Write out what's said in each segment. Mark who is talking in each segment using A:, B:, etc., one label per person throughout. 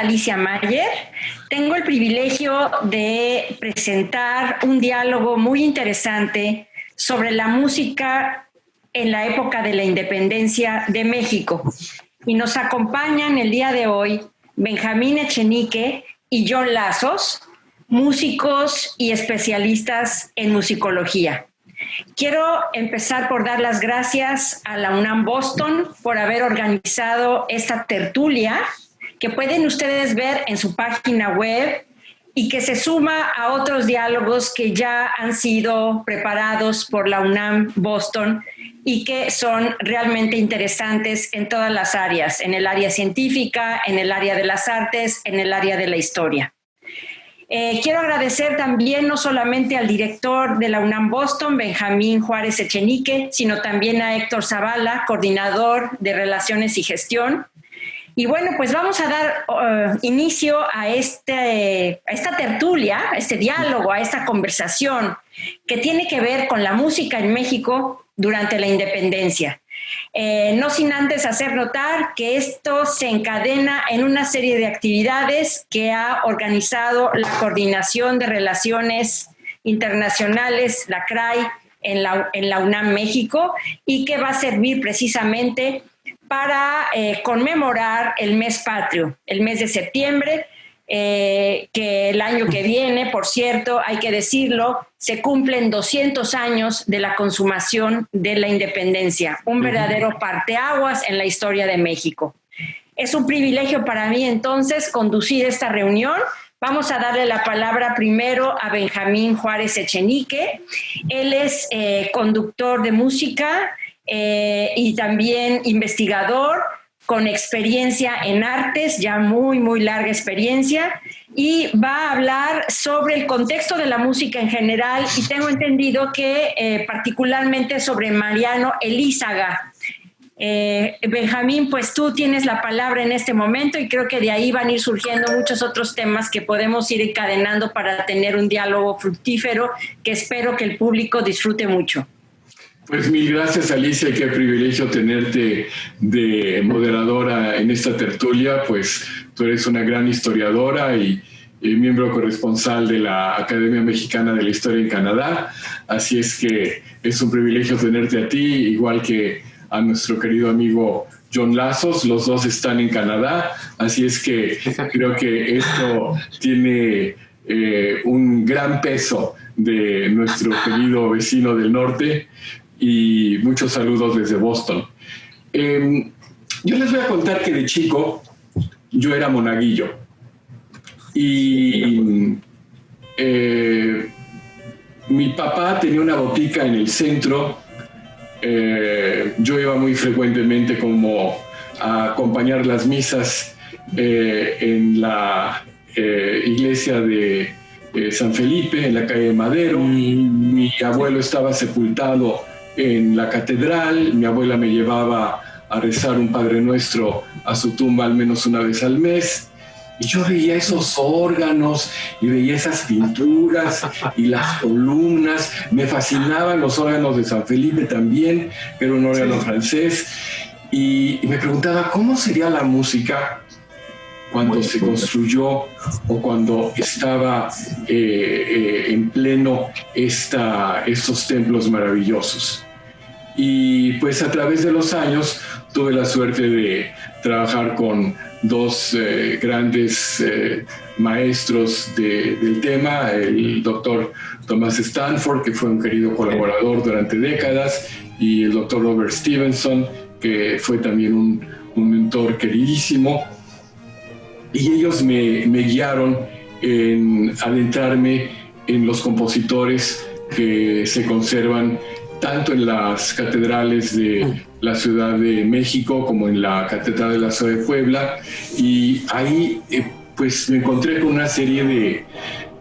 A: Alicia Mayer. Tengo el privilegio de presentar un diálogo muy interesante sobre la música en la época de la independencia de México. Y nos acompañan el día de hoy Benjamín Echenique y John Lazos, músicos y especialistas en musicología. Quiero empezar por dar las gracias a la UNAM Boston por haber organizado esta tertulia que pueden ustedes ver en su página web y que se suma a otros diálogos que ya han sido preparados por la UNAM Boston y que son realmente interesantes en todas las áreas, en el área científica, en el área de las artes, en el área de la historia. Quiero agradecer también no solamente al director de la UNAM Boston, Benjamín Juárez Echenique, sino también a Héctor Zavala, coordinador de Relaciones y Gestión. Y bueno, pues vamos a dar inicio a esta tertulia, a este diálogo, a esta conversación que tiene que ver con la música en México durante la independencia. No sin antes hacer notar que esto se encadena en una serie de actividades que ha organizado la Coordinación de Relaciones Internacionales, la CRAI, en la UNAM México, y que va a servir precisamente para conmemorar el mes patrio, el mes de septiembre, que el año que viene, por cierto, hay que decirlo, se cumplen 200 años de la consumación de la independencia, un verdadero parteaguas en la historia de México. Es un privilegio para mí entonces conducir esta reunión. Vamos a darle la palabra primero a Benjamín Juárez Echenique. Él es conductor de música y también investigador, con experiencia en artes, ya muy larga experiencia, y va a hablar sobre el contexto de la música en general, y tengo entendido que particularmente sobre Mariano Elízaga. Benjamín, pues tú tienes la palabra en este momento y creo que de ahí van a ir surgiendo muchos otros temas que podemos ir encadenando para tener un diálogo fructífero que espero que el público disfrute mucho.
B: Pues mil gracias, Alicia, y qué privilegio tenerte de moderadora en esta tertulia. Pues tú eres una gran historiadora y miembro corresponsal de la Academia Mexicana de la Historia en Canadá, así es que es un privilegio tenerte a ti, igual que a nuestro querido amigo John Lazos. Los dos están en Canadá, así es que creo que esto tiene un gran peso de nuestro querido vecino del norte. Y muchos saludos desde Boston. Yo les voy a contar que de chico yo era monaguillo y mi papá tenía una botica en el centro. Yo iba muy frecuentemente como a acompañar las misas en la iglesia de San Felipe, en la calle de Madero. Mi abuelo estaba sepultado en la catedral. Mi abuela me llevaba a rezar un Padre Nuestro a su tumba al menos una vez al mes, y yo veía esos órganos y veía esas pinturas y las columnas. Me fascinaban los órganos de San Felipe también, que era un órgano francés, y me preguntaba cómo sería la música cuando se construyó o cuando estaba en pleno estos templos maravillosos. Y pues a través de los años tuve la suerte de trabajar con dos grandes maestros del tema, el doctor Thomas Stanford, que fue un querido colaborador durante décadas, y el doctor Robert Stevenson, que fue también un mentor queridísimo. Y ellos me guiaron en adentrarme en los compositores que se conservan tanto en las catedrales de la Ciudad de México como en la Catedral de la Ciudad de Puebla, y ahí pues me encontré con una serie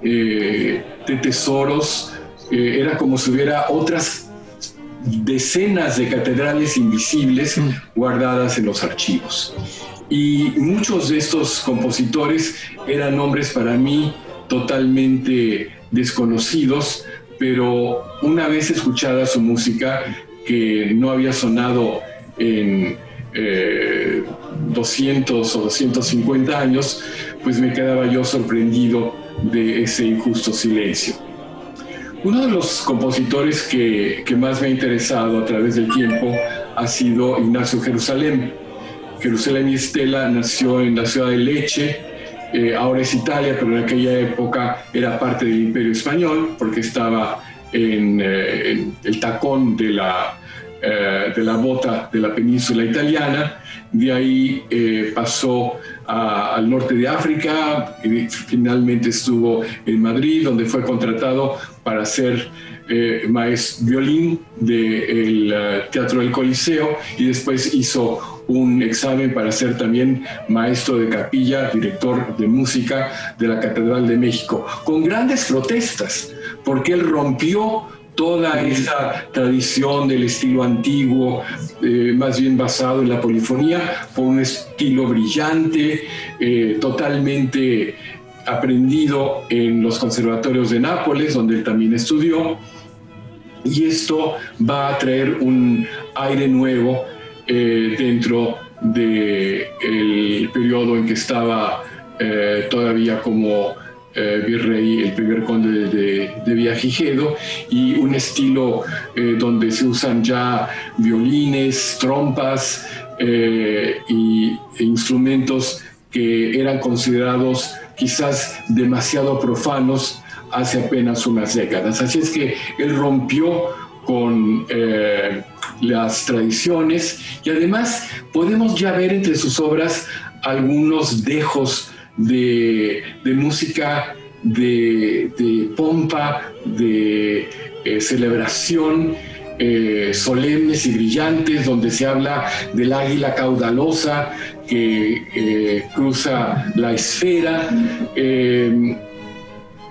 B: de tesoros. Era como si hubiera otras decenas de catedrales invisibles guardadas en los archivos, y muchos de estos compositores eran nombres para mí totalmente desconocidos, pero una vez escuchada su música, que no había sonado en 200 o 250 años, pues me quedaba yo sorprendido de ese injusto silencio. Uno de los compositores que más me ha interesado a través del tiempo ha sido Ignacio Jerusalén. Jerusalén y Estela nació en la ciudad de Lecce, ahora es Italia, pero en aquella época era parte del Imperio Español, porque estaba en el tacón de la bota de la península italiana. De ahí pasó al norte de África y finalmente estuvo en Madrid, donde fue contratado para ser maestro violín del Teatro del Coliseo, y después hizo un examen para ser también maestro de capilla, director de música de la Catedral de México, con grandes protestas, porque él rompió toda esa tradición del estilo antiguo, más bien basado en la polifonía, por un estilo brillante, totalmente aprendido en los conservatorios de Nápoles, donde él también estudió, y esto va a traer un aire nuevo dentro del periodo en que estaba todavía como virrey, el primer conde de Villagigedo, y un estilo donde se usan ya violines, trompas e instrumentos que eran considerados quizás demasiado profanos hace apenas unas décadas. Así es que él rompió con las tradiciones, y además podemos ya ver entre sus obras algunos dejos de música, de pompa, de celebración, solemnes y brillantes, donde se habla del águila caudalosa que cruza la esfera.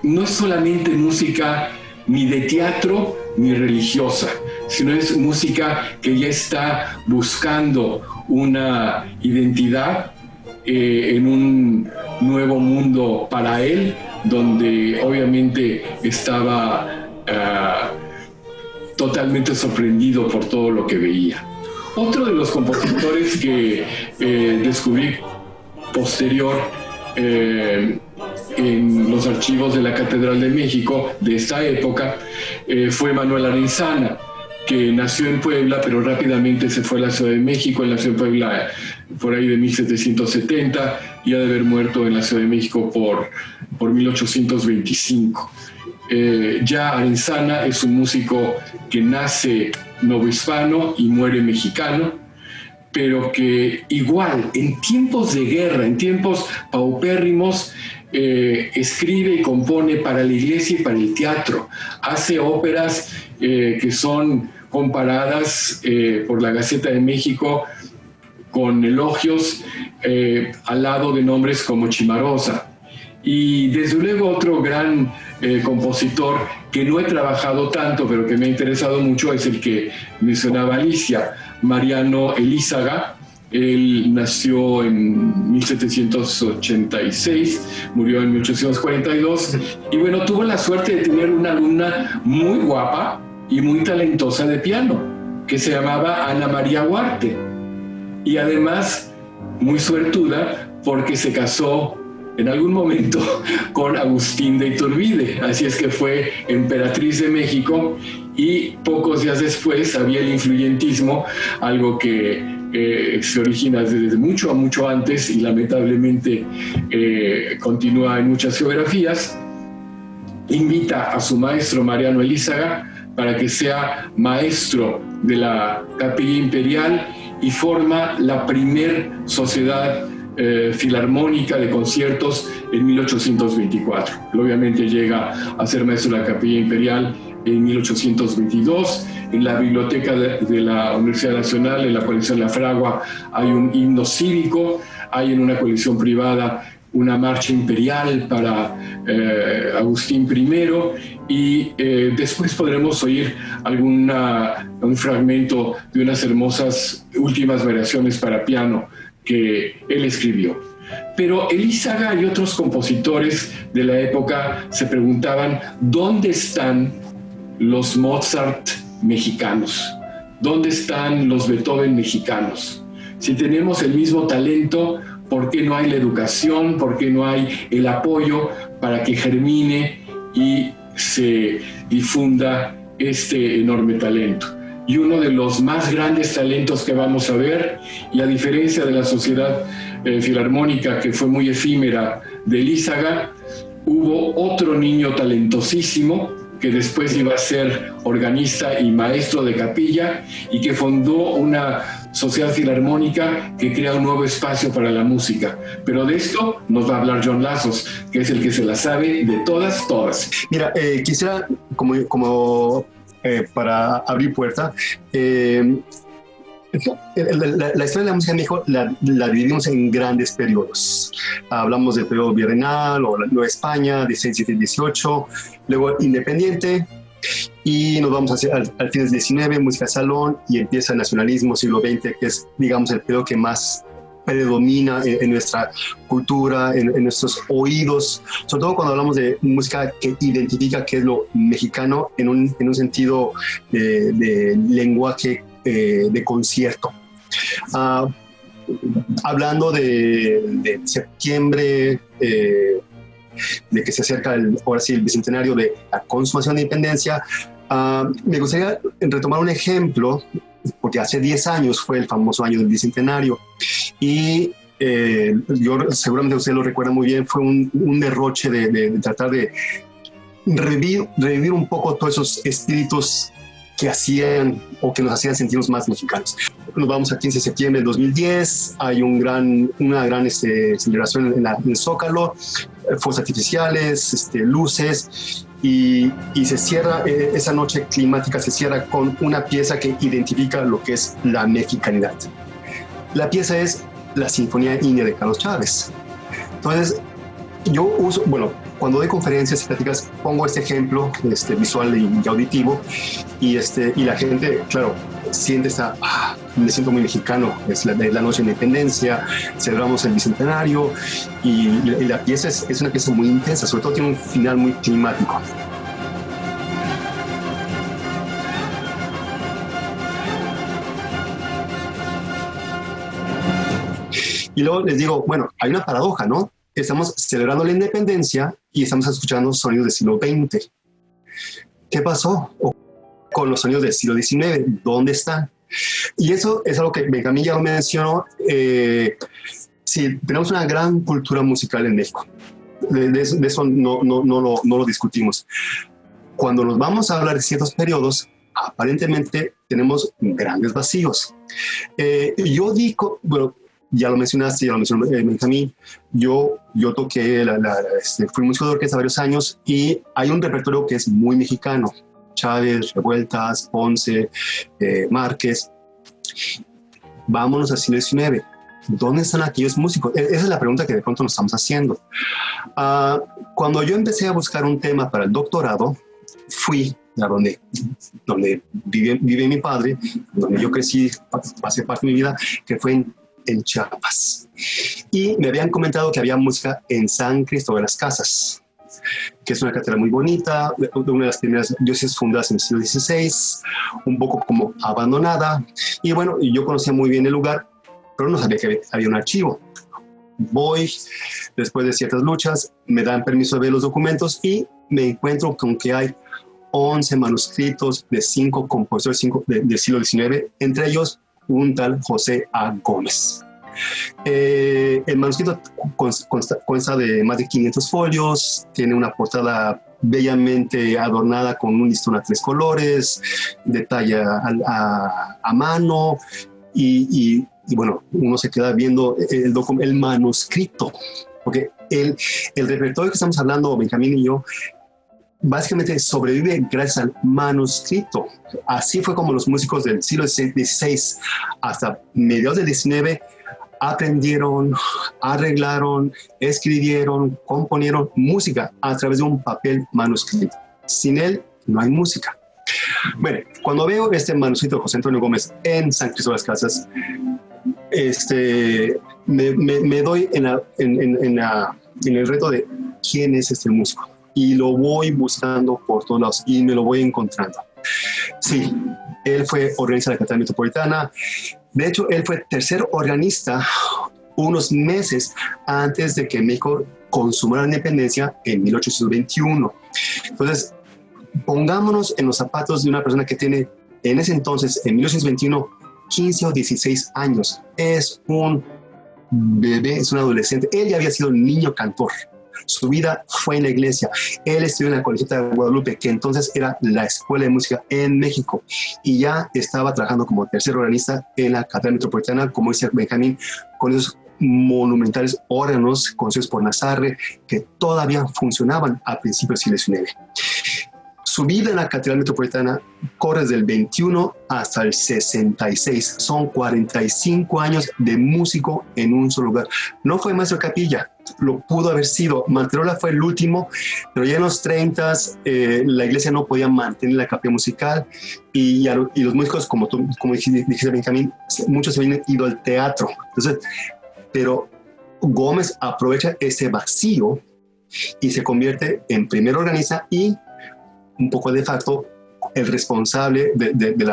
B: No es solamente música ni de teatro ni religiosa, sino es música que ya está buscando una identidad en un nuevo mundo para él, donde obviamente estaba totalmente sorprendido por todo lo que veía. Otro de los compositores que descubrí posterior en los archivos de la Catedral de México de esta época fue Manuel Arenzana, que nació en Puebla, pero rápidamente se fue a la Ciudad de México. Él nació en Puebla por ahí de 1770 y ha de haber muerto en la Ciudad de México por 1825. Ya Arenzana es un músico que nace novohispano y muere mexicano, pero que igual en tiempos de guerra, en tiempos paupérrimos, escribe y compone para la iglesia y para el teatro. Hace óperas que son comparadas por la Gaceta de México con elogios al lado de nombres como Cimarosa. Y desde luego otro gran compositor que no he trabajado tanto, pero que me ha interesado mucho, es el que mencionaba Alicia, Mariano Elízaga. Él nació en 1786, murió en 1842, y bueno, tuvo la suerte de tener una alumna muy guapa y muy talentosa de piano, que se llamaba Ana María Huarte, y además muy suertuda porque se casó en algún momento con Agustín de Iturbide, así es que fue emperatriz de México, y pocos días después había el influyentismo, algo que se origina desde mucho antes y lamentablemente continúa en muchas geografías. Invita a su maestro Mariano Elízaga para que sea maestro de la Capilla Imperial y forma la primer sociedad filarmónica de conciertos en 1824. Obviamente llega a ser maestro de la Capilla Imperial en 1822. En la biblioteca de la Universidad Nacional, en la colección La Fragua, hay un himno cívico. Hay en una colección privada una marcha imperial para Agustín I, y después podremos oír un fragmento de unas hermosas últimas variaciones para piano que él escribió. Pero Elízaga y otros compositores de la época se preguntaban ¿dónde están los Mozart mexicanos? ¿Dónde están los Beethoven mexicanos? Si tenemos el mismo talento, ¿por qué no hay la educación? ¿Por qué no hay el apoyo para que germine y se difunda este enorme talento? Y uno de los más grandes talentos que vamos a ver, y a diferencia de la Sociedad Filarmónica, que fue muy efímera, de Lízaga, hubo otro niño talentosísimo que después iba a ser organista y maestro de capilla y que fundó una sociedad filarmónica que crea un nuevo espacio para la música. Pero de esto nos va a hablar John Lazos, que es el que se la sabe de todas.
C: Mira, quisiera, para abrir puerta, la historia de la música en México la dividimos en grandes periodos. Hablamos del periodo virreinal o la Nueva España, 16, 17, 18, luego independiente, y nos vamos al fin del 19, música de salón, y empieza el nacionalismo, siglo XX, que es, digamos, el periodo que más predomina en nuestra cultura, en nuestros oídos, sobre todo cuando hablamos de música que identifica qué es lo mexicano en un sentido de lenguaje de concierto. Hablando de septiembre, de que se acerca ahora sí el bicentenario de la consumación de independencia, me gustaría retomar un ejemplo, porque hace 10 años fue el famoso año del bicentenario, y seguramente usted lo recuerda muy bien, fue un derroche de tratar de revivir un poco todos esos espíritus que hacían o que nos hacían sentirnos más mexicanos. Nos vamos a 15 de septiembre del 2010, hay una gran celebración en el Zócalo, fuegos artificiales, luces, y se cierra, esa noche climática se cierra con una pieza que identifica lo que es la mexicanidad. La pieza es la Sinfonía India de Carlos Chávez. Entonces, yo uso, cuando doy conferencias y pláticas, pongo este ejemplo visual y auditivo, y la gente, claro, siente me siento muy mexicano, es la noche de independencia, celebramos el bicentenario, y la pieza es una pieza muy intensa, sobre todo tiene un final muy climático. Y luego les digo, hay una paradoja, ¿no? Estamos celebrando la independencia y estamos escuchando sonidos del siglo XX. ¿Qué pasó con los sonidos del siglo XIX? ¿Dónde están? Y eso es algo que Benjamín ya lo mencionó. Sí, tenemos una gran cultura musical en México. De eso no lo discutimos. Cuando nos vamos a hablar de ciertos periodos, aparentemente tenemos grandes vacíos. Yo digo, ya lo mencionaste, ya lo mencionó Benjamín, yo toqué, fui músico de orquesta varios años, y hay un repertorio que es muy mexicano: Chávez, Revueltas, Ponce, Márquez. Vámonos al siglo XIX. ¿Dónde están aquellos músicos? Esa es la pregunta que de pronto nos estamos haciendo. Cuando yo empecé a buscar un tema para el doctorado, fui a donde vive mi padre, donde yo crecí, pasé parte de mi vida, que fue en Chiapas. Y me habían comentado que había música en San Cristóbal de las Casas, que es una catedral muy bonita, una de las primeras diócesis fundadas en el siglo XVI, un poco como abandonada. Y yo conocía muy bien el lugar, pero no sabía que había un archivo. Voy, después de ciertas luchas, me dan permiso de ver los documentos y me encuentro con que hay 11 manuscritos de 5 compositores del siglo XIX, entre ellos un tal José A. Gómez. El manuscrito consta de más de 500 folios, tiene una portada bellamente adornada con un listón a 3 colores, detalle a mano, y uno se queda viendo el manuscrito, porque el repertorio que estamos hablando, Benjamín y yo, básicamente sobrevive gracias al manuscrito. Así fue como los músicos del siglo XVI hasta mediados del XIX aprendieron, arreglaron, escribieron, componieron música a través de un papel manuscrito. Sin él no hay música. Cuando veo este manuscrito de José Antonio Gómez en San Cristóbal de las Casas, me doy en el reto de quién es este músico. Y lo voy buscando por todos lados y me lo voy encontrando. Sí, él fue organista de la Catedral Metropolitana, De hecho, él fue tercer organista unos meses antes de que México consumara la independencia en 1821. Entonces, pongámonos en los zapatos de una persona que tiene en ese entonces, en 1821, 15 o 16 años. Es un bebé, es un adolescente. Él ya había sido niño cantor. Su vida fue en la iglesia. Él estudió en la Colegiata de Guadalupe, que entonces era la escuela de música en México, y ya estaba trabajando como tercer organista en la Catedral Metropolitana, como dice Benjamín, con esos monumentales órganos conocidos por Nazarre que todavía funcionaban a principios del siglo XIX. Su vida en la Catedral Metropolitana corre desde el 21 hasta el 66. Son 45 años de músico en un solo lugar. No fue maestro de capilla, lo pudo haber sido. Manterola fue el último, pero ya en los 30 la iglesia no podía mantener la capilla musical y los músicos, como dijiste Benjamín, muchos se habían ido al teatro. Entonces, pero Gómez aprovecha ese vacío y se convierte en primer organista y un poco de facto el responsable de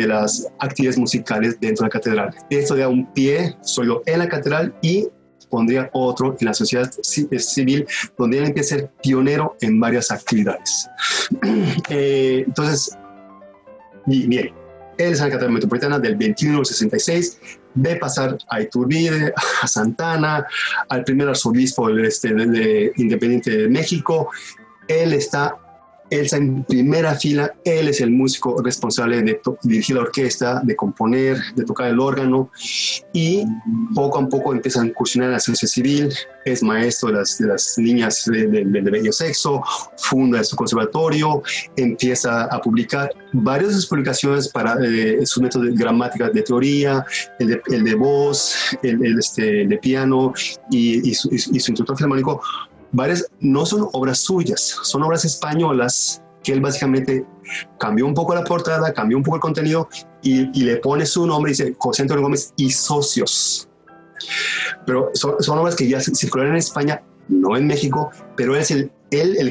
C: las actividades musicales dentro de la catedral. Esto da un pie solo en la catedral y pondría otro en la sociedad civil, donde él empieza a ser pionero en varias actividades. Entonces, bien, él es en la Catedral Metropolitana del 21 al 66, ve pasar a Iturbide, a Santana, al primer arzobispo independiente de México. Él está en primera fila, él es el músico responsable de dirigir la orquesta, de componer, de tocar el órgano, y poco a poco empieza a incursionar en la sociedad civil, es maestro de las niñas de bello sexo, funda su conservatorio, empieza a publicar varias de sus publicaciones para sus métodos de gramática de teoría, el de voz, el de piano y su instructor filarmónico. Varias no son obras suyas, son obras españolas que él básicamente cambió un poco la portada, cambió un poco el contenido y le pone su nombre y dice José Antonio Gómez y Socios. Pero son obras que ya circularon en España, no en México, pero él es el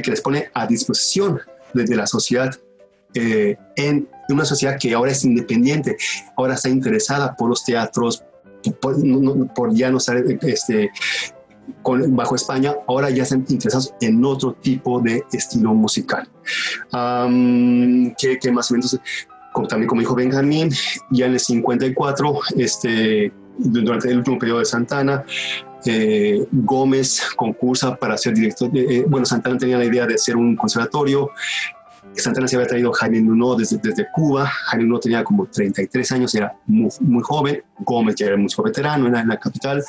C: que les pone a disposición de la sociedad, en una sociedad que ahora es independiente, ahora está interesada por los teatros, por ya no estar bajo España, ahora ya están interesados en otro tipo de estilo musical. Que más o menos, también como dijo Benjamín, ya en el 54, durante el último periodo de Santana, Gómez concursa para ser director. Santana tenía la idea de hacer un conservatorio. Santana se había traído a Jaime Nuno desde Cuba. Jaime Nuno tenía como 33 años, era muy, muy joven. Gómez ya era músico veterano en la capital,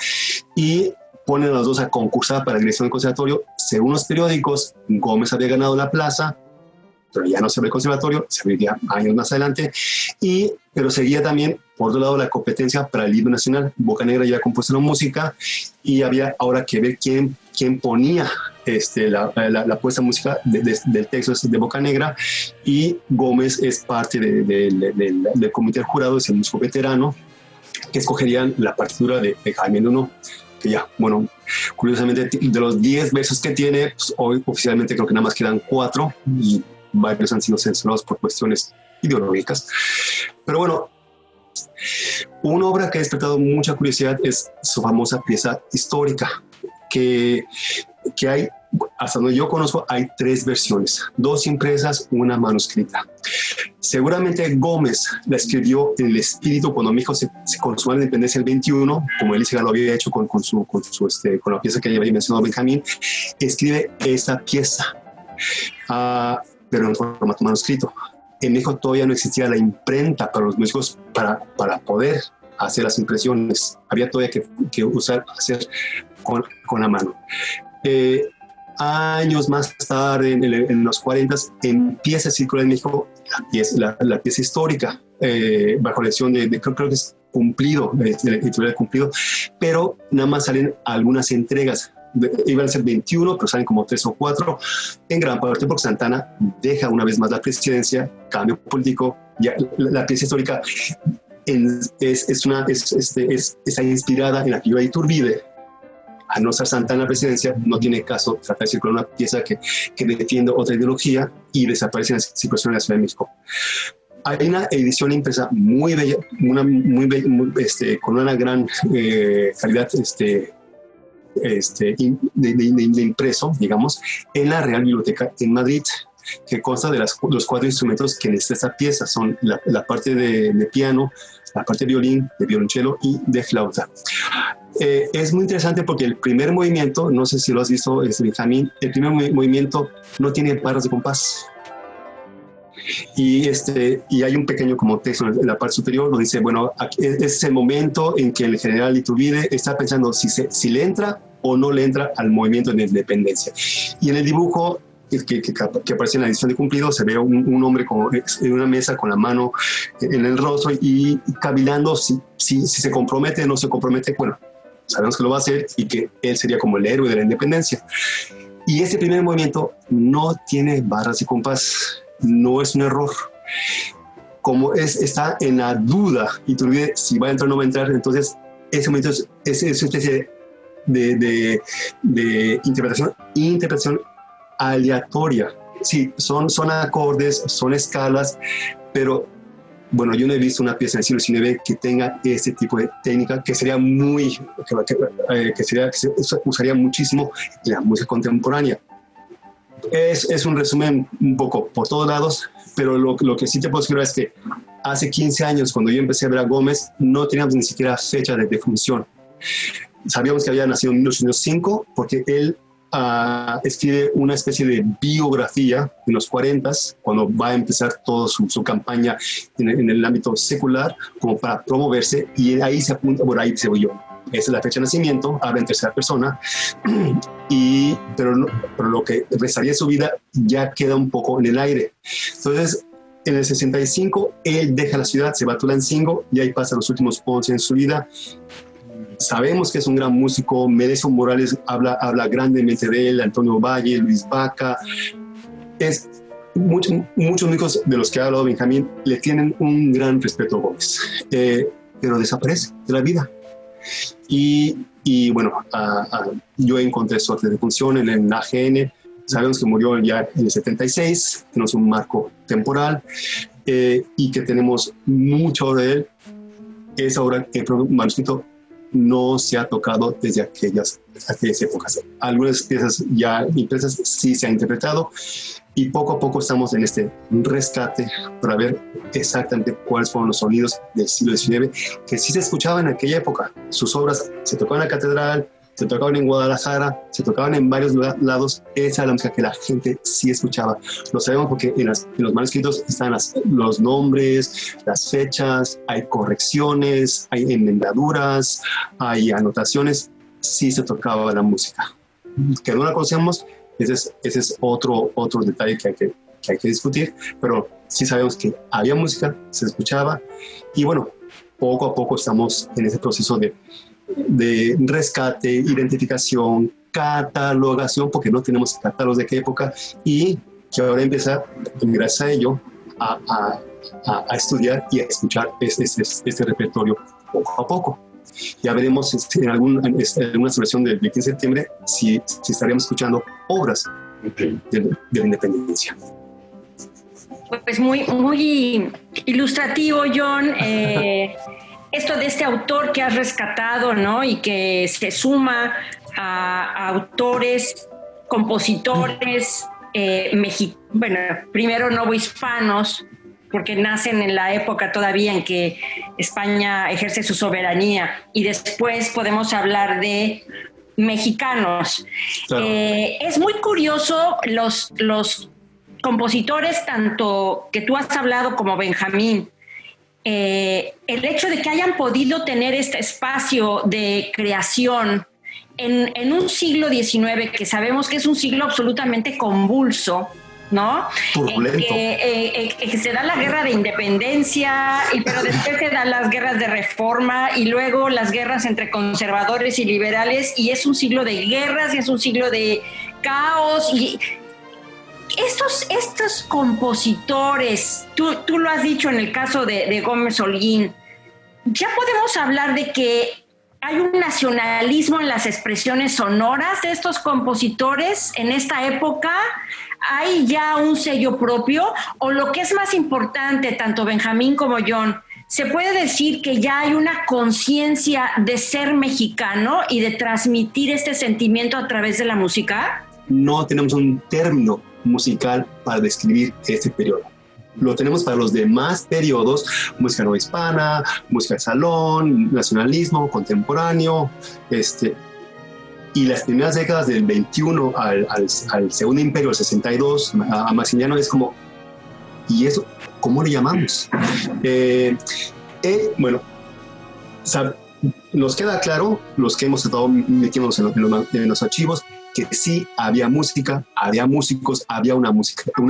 C: y ponen a los dos a concursar para la dirección del conservatorio. Según los periódicos, Gómez había ganado la plaza, pero ya no se ve el conservatorio, se vería años más adelante, pero seguía también, por otro lado, la competencia para el himno nacional. Bocanegra ya compuso la música y había ahora que ver quién ponía la puesta de música del texto de Bocanegra, y Gómez es parte del comité del jurado, es el músico veterano, que escogerían la partitura de Jaime Nuno, que ya, curiosamente, de los 10 versos que tiene, pues hoy oficialmente creo que nada más quedan 4, y varios han sido censurados por cuestiones ideológicas. Pero una obra que ha despertado mucha curiosidad es su famosa pieza histórica, que hay, hasta donde yo conozco, hay 3 versiones, 2 impresas, una manuscrita. Seguramente Gómez la escribió en el espíritu cuando México se consumó la independencia el 21, como él ya lo había hecho con la pieza que ya había mencionado Benjamín. Escribe esta pieza, pero en formato manuscrito. En México todavía no existía la imprenta para los músicos para poder hacer las impresiones. Había todavía que hacer con la mano. Años más tarde, en los 40, empieza a circular en México la pieza histórica, bajo la edición creo que es Cumplido, la editorial Cumplido, pero nada más salen algunas entregas. Iban a ser 21, pero salen como 3 o 4, en gran parte porque Santana deja una vez más la presidencia, cambio político. Ya la pieza histórica está inspirada en la figura de Iturbide. Al no ser Santana en la presidencia, no tiene caso tratar de circular una pieza que defiende otra ideología y desaparece en la circulación en la Ciudad de México. Hay una edición impresa muy bella, con una gran calidad de impreso, digamos, en la Real Biblioteca en Madrid, que consta de los 4 instrumentos que necesita esta pieza. Son la parte de piano, la parte de violín, de violonchelo y de flauta. Es muy interesante porque el primer movimiento, no sé si lo has visto, Benjamín, el primer movimiento no tiene barras de compás. Y hay un pequeño como texto en la parte superior donde dice, bueno, es el momento en que el general Iturbide está pensando si le entra o no le entra al movimiento de independencia. Y en el dibujo que aparece en la edición de Cumplido se ve un hombre en una mesa con la mano en el rostro y cavilando si se compromete o no se compromete. Bueno, sabemos que lo va a hacer y que él sería como el héroe de la independencia. Y ese primer movimiento no tiene barras de compás. No es un error. Como está en la duda Iturbide si va a entrar o no va a entrar, entonces ese momento es una especie de interpretación aleatoria. Sí, son acordes, son escalas, pero bueno, yo no he visto una pieza del siglo XIX que tenga este tipo de técnica, que sería que se usaría muchísimo en la música contemporánea. Es un resumen un poco por todos lados, pero lo que sí te puedo decir es que hace 15 años, cuando yo empecé a ver a Gómez, no teníamos ni siquiera fecha de defunción. Sabíamos que había nacido en 1805 porque él escribe una especie de biografía en los 40s, cuando va a empezar toda su campaña en el ámbito secular, como para promoverse, y ahí se apunta, por ahí se voy yo. Esa es la fecha de nacimiento, habla en tercera persona, pero lo que restaría su vida ya queda un poco en el aire. Entonces, en el 65, él deja la ciudad, se va a Tulancingo, y ahí pasa los últimos 11 en su vida. Sabemos que es un gran músico. Medecio Morales habla grandemente de él, Antonio Valle, Luis Vaca. Muchos músicos de los que ha hablado Benjamín le tienen un gran respeto a Gómez, pero desaparece de la vida. Y bueno, yo encontré su arte de función en la AGN. Sabemos que murió ya en el 76, tenemos un marco temporal y que tenemos mucha obra de él. Esa obra, el manuscrito, no se ha tocado desde aquellas épocas. Algunas piezas ya impresas sí se han interpretado y poco a poco estamos en este rescate para ver exactamente cuáles fueron los sonidos del siglo XIX que sí se escuchaban en aquella época. Sus obras se tocaban en la catedral, se tocaban en Guadalajara, se tocaban en varios lados. Esa es la música que la gente sí escuchaba. Lo sabemos porque en los manuscritos están los nombres, las fechas, hay correcciones, hay enmendaduras, hay anotaciones. Sí se tocaba la música. Que no la conocemos, ese es otro detalle que hay que discutir, pero sí sabemos que había música, se escuchaba, y bueno, poco a poco estamos en ese proceso de rescate, identificación, catalogación, porque no tenemos catálogos de qué época, y que ahora empieza, gracias a ello, a estudiar y a escuchar este repertorio poco a poco. Ya veremos en alguna celebración del 15 de septiembre si estaremos escuchando obras de la independencia.
A: Pues muy ilustrativo, John. Esto de este autor que has rescatado, ¿no? Y que se suma a autores, compositores, primero novohispanos, porque nacen en la época todavía en que España ejerce su soberanía, y después podemos hablar de mexicanos. Claro. Es muy curioso los compositores, tanto que tú has hablado como Benjamín, el hecho de que hayan podido tener este espacio de creación en un siglo XIX, que sabemos que es un siglo absolutamente convulso, ¿no? Que se da la guerra de independencia, pero después se dan las guerras de reforma y luego las guerras entre conservadores y liberales, y es un siglo de guerras y es un siglo de caos. Y estos compositores, tú lo has dicho en el caso de Gómez Holguín, ya podemos hablar de que hay un nacionalismo en las expresiones sonoras de estos compositores en esta época. ¿Hay ya un sello propio? O lo que es más importante, tanto Benjamín como John, ¿se puede decir que ya hay una conciencia de ser mexicano y de transmitir este sentimiento a través de la música?
C: No tenemos un término musical para describir este periodo. Lo tenemos para los demás periodos: música no hispana, música de salón, nacionalismo, contemporáneo, y las primeras décadas del 21 al Segundo Imperio, el 62, a Maximiliano, es como, ¿y eso cómo le llamamos? Bueno, nos queda claro, los que hemos estado metiéndonos en los archivos, que sí había música, había músicos, había una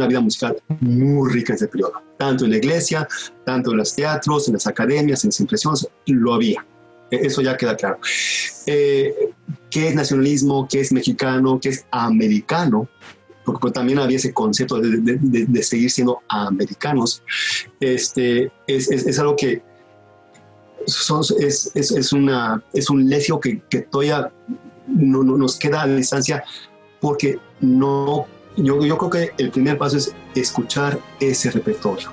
C: vida musical muy rica en ese periodo. Tanto en la iglesia, tanto en los teatros, en las academias, en las impresiones, lo había. Eso ya queda claro. ¿Qué es nacionalismo? ¿Qué es mexicano? ¿Qué es americano? Porque también había ese concepto de seguir siendo americanos. Es algo que es un lesio que todavía no nos queda a distancia, porque yo creo que el primer paso es escuchar ese repertorio.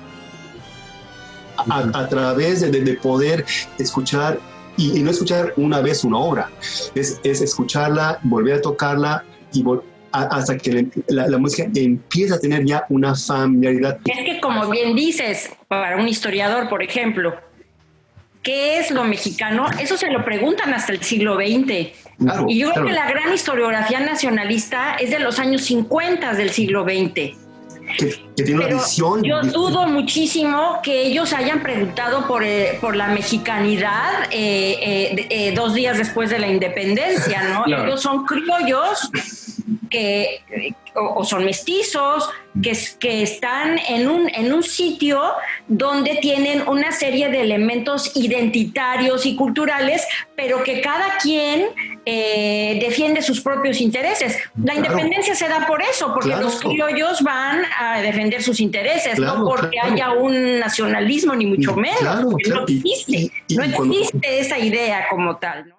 C: A través de poder escuchar, y no escuchar una vez una obra, es escucharla, volver a tocarla y hasta que la música empieza a tener ya una familiaridad.
A: Es que, como bien dices, para un historiador, por ejemplo, ¿qué es lo mexicano? Eso se lo preguntan hasta el siglo XX.
C: Claro,
A: y yo creo
C: claro.
A: que la gran historiografía nacionalista es de los años 50 del siglo XX.
C: Que tiene una visión.
A: Yo dudo muchísimo que ellos hayan preguntado por la mexicanidad 2 días después de la independencia, ¿no? Claro. Ellos son criollos o son mestizos que están en un sitio donde tienen una serie de elementos identitarios y culturales, pero que cada quien defiende sus propios intereses. La independencia se da por eso, porque los criollos van a defender sus intereses, no porque haya un nacionalismo, ni mucho menos, porque no existe esa idea como tal, ¿no?